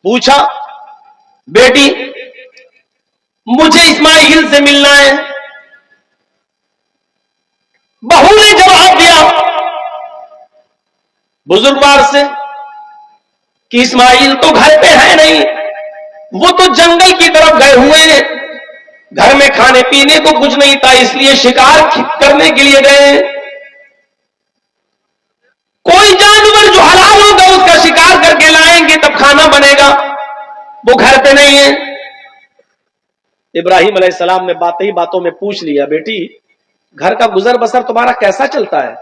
پوچھا بیٹی مجھے اسماعیل سے ملنا ہے. بہو نے جواب دیا بزرگوار سے کہ اسماعیل تو گھر پہ ہے نہیں, وہ تو جنگل کی طرف گئے ہوئے ہیں, گھر میں کھانے پینے کو کچھ نہیں تھا اس لیے شکار کرنے کے لیے گئے ہیں. کوئی جانور جو حلال ہوگا اس کا شکار کر کے لائیں گے تب کھانا بنے گا, وہ گھر پہ نہیں ہے. ابراہیم علیہ السلام نے باتیں ہی باتوں میں پوچھ لیا بیٹی گھر کا گزر بسر تمہارا کیسا چلتا ہے,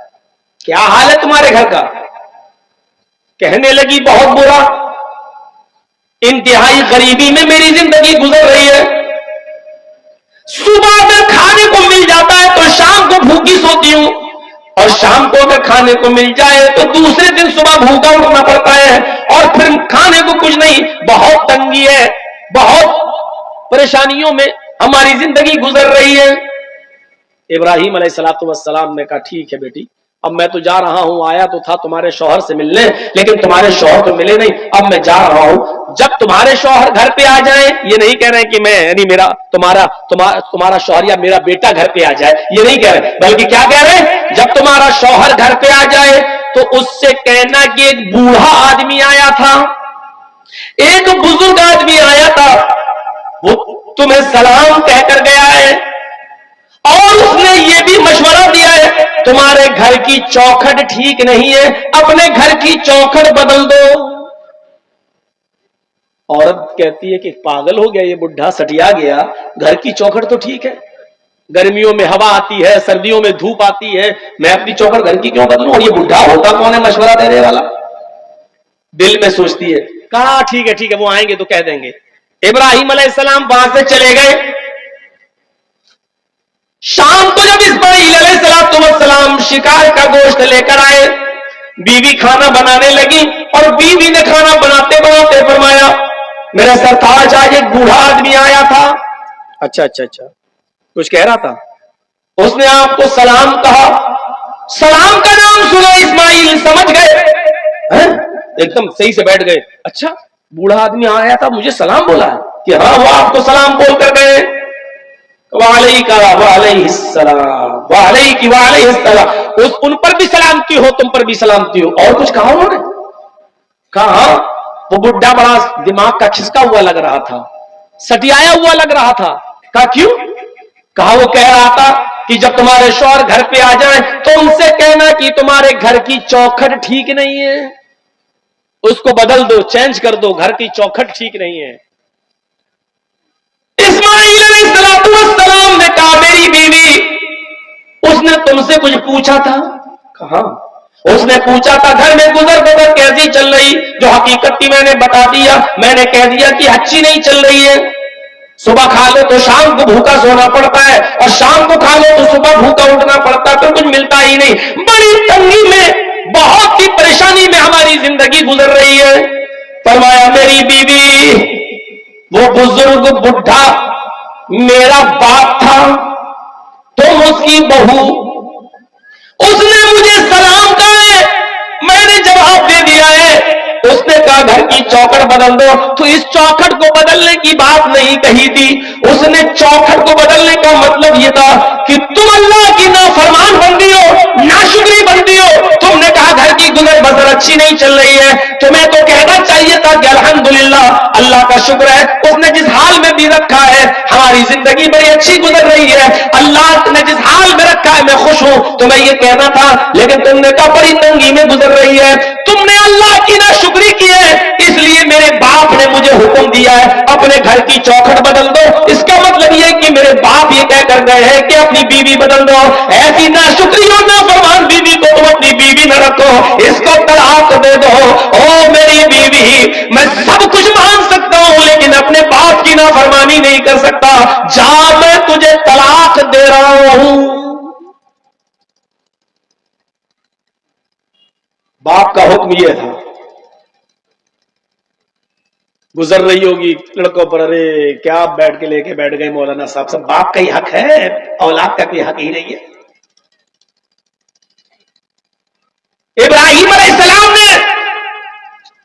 کیا حال ہے تمہارے گھر کا؟ کہنے لگی بہت برا, انتہائی غریبی میں میری زندگی گزر رہی ہے. صبح اگر کھانے کو مل جاتا ہے تو شام کو بھوکی سوتی ہوں, اور شام کو اگر کھانے کو مل جائے تو دوسرے دن صبح بھوکا اٹھنا پڑتا ہے, اور پھر کھانے کو کچھ نہیں. بہت تنگی ہے, بہت پریشانیوں میں ہماری زندگی گزر رہی ہے. ابراہیم علیہ السلام نے کہا ٹھیک ہے بیٹی اب میں تو جا رہا ہوں, آیا تو تھا تمہارے شوہر سے ملنے لیکن تمہارے شوہر تو ملے نہیں, اب میں جا رہا ہوں. جب تمہارے شوہر گھر پہ آ جائیں, یہ نہیں کہہ رہے کہ میں یعنی میرا تمہارا شوہر یا میرا بیٹا گھر پہ آ جائے, یہ نہیں کہہ رہے, بلکہ کیا کہہ رہے جب تمہارا شوہر گھر پہ آ جائے تو اس سے کہنا کہ ایک بوڑھا آدمی آیا تھا, ایک بزرگ آدمی آیا تھا, وہ تمہیں سلام کہہ کر گیا ہے اور اس نے یہ بھی مشورہ دیا ہے تمہارے گھر کی چوکھٹ ٹھیک نہیں ہے, اپنے گھر کی چوکھٹ بدل دو. عورت کہتی ہے کہ پاگل ہو گیا یہ بڈھا, سٹیا گیا, گھر کی چوکھٹ تو ٹھیک ہے, گرمیوں میں ہوا آتی ہے, سردیوں میں دھوپ آتی ہے, میں اپنی چوکھٹ گھر کی کیوں بدلوں, اور یہ بڈھا ہوتا کون ہے مشورہ دینے والا. دل میں سوچتی ہے, کہا ٹھیک ہے وہ آئیں گے تو کہہ دیں گے. ابراہیم علیہ السلام وہاں سے چلے گئے. شام کو جب اسماعیل علیہ السلام شکار کا گوشت لے کر آئے, بیوی کھانا بنانے لگی اور بیوی نے کھانا بناتے بناتے فرمایا میرے سرتاج آج ایک بوڑھا آدمی آیا تھا. اچھا کچھ کہہ رہا تھا, اس نے آپ کو سلام کہا, سلام کا نام سنا اسماعیل سمجھ گئے, ایک دم صحیح سے بیٹھ گئے. اچھا بوڑھا آدمی آیا تھا مجھے سلام بولا کہ ہاں وہ آپ کو سلام بول کر گئے. وعلیہ السلام ان پر بھی سلامتی ہو تم پر بھی سلامتی ہو. اور کچھ کہا انہوں نے؟ کہا وہ بڈھا بڑا دماغ کا کھسکا ہوا لگ رہا تھا, سٹیایا ہوا لگ رہا تھا. کہا کیوں؟ کہا وہ کہہ رہا تھا کہ جب تمہارے شوہر گھر پہ آ جائیں تو ان سے کہنا کہ تمہارے گھر کی چوکھٹ ٹھیک نہیں ہے, اس کو بدل دو, چینج کر دو, گھر کی چوکھٹ ٹھیک نہیں ہے. اسماعیل علیہ السلام نے کہا میری بیوی اس نے تم سے کچھ پوچھا تھا؟ کہاں اس نے پوچھا تھا گھر میں گزر بسر کیسی چل رہی, جو حقیقت تھی میں نے بتا دیا, میں نے کہہ دیا کہ اچھی نہیں چل رہی ہے. صبح کھا لو تو شام کو بھوکا سونا پڑتا ہے, اور شام کو کھا لو تو صبح بھوکا اٹھنا پڑتا ہے, تو کچھ ملتا ہی نہیں. بڑی تنگی میں, بہت ہی پریشانی میں ہماری زندگی گزر رہی ہے. فرمایا میری بیوی وہ بزرگ بڈھا میرا باپ تھا, تم اس کی بہو, اس نے مجھے سلام کہا ہے, میں نے جواب دے دیا ہے. اس نے کہا گھر کی چوکھٹ بدل دو, تو اس چوکھٹ کو بدلنے کی بات نہیں کہی تھی. اس نے چوکھٹ کو بدلنے کا مطلب یہ تھا کہ تم اللہ کی نافرمان بندی ہو, ناشکری بندی ہو. تم نے کہا گھر کی گزر بسر اچھی نہیں چل رہی ہے, تمہیں تو کہنا چاہیے تھا کہ الحمدللہ اللہ کا شکر ہے اس نے جس حال میں بھی رکھا ہے ہماری زندگی بڑی اچھی گزر رہی ہے, اللہ نے جس حال میں رکھا ہے میں خوش ہوں. تمہیں یہ کہنا تھا, لیکن تم نے کہا بڑی تنگی میں گزر رہی ہے. تم نے اللہ کی ناشکری کی ہے, اس لیے میرے باپ نے مجھے حکم دیا ہے اپنے گھر کی چوکھٹ بدل دو. اس کا مطلب یہ کہ میرے باپ یہ کہہ کر گئے ہیں کہ اپنی بیوی بدل دو. ایسی ناشکری اور نافرمان بیوی کو تم اپنی بیوی نہ رکھو, اس کو طلاق دے دو. او میری بیوی میں سب کچھ مان سکتا ہوں لیکن اپنے باپ کی نافرمانی نہیں کر سکتا, جا میں تجھے طلاق دے رہا ہوں. باپ کا حکم یہ تھا. گزر رہی ہوگی لڑکوں پر, ارے کیا بیٹھ کے لے کے بیٹھ گئے مولانا صاحب, سب باپ کا ہی حق ہے, اولاد کا کوئی حق ہی نہیں ہے. ابراہیم علیہ السلام نے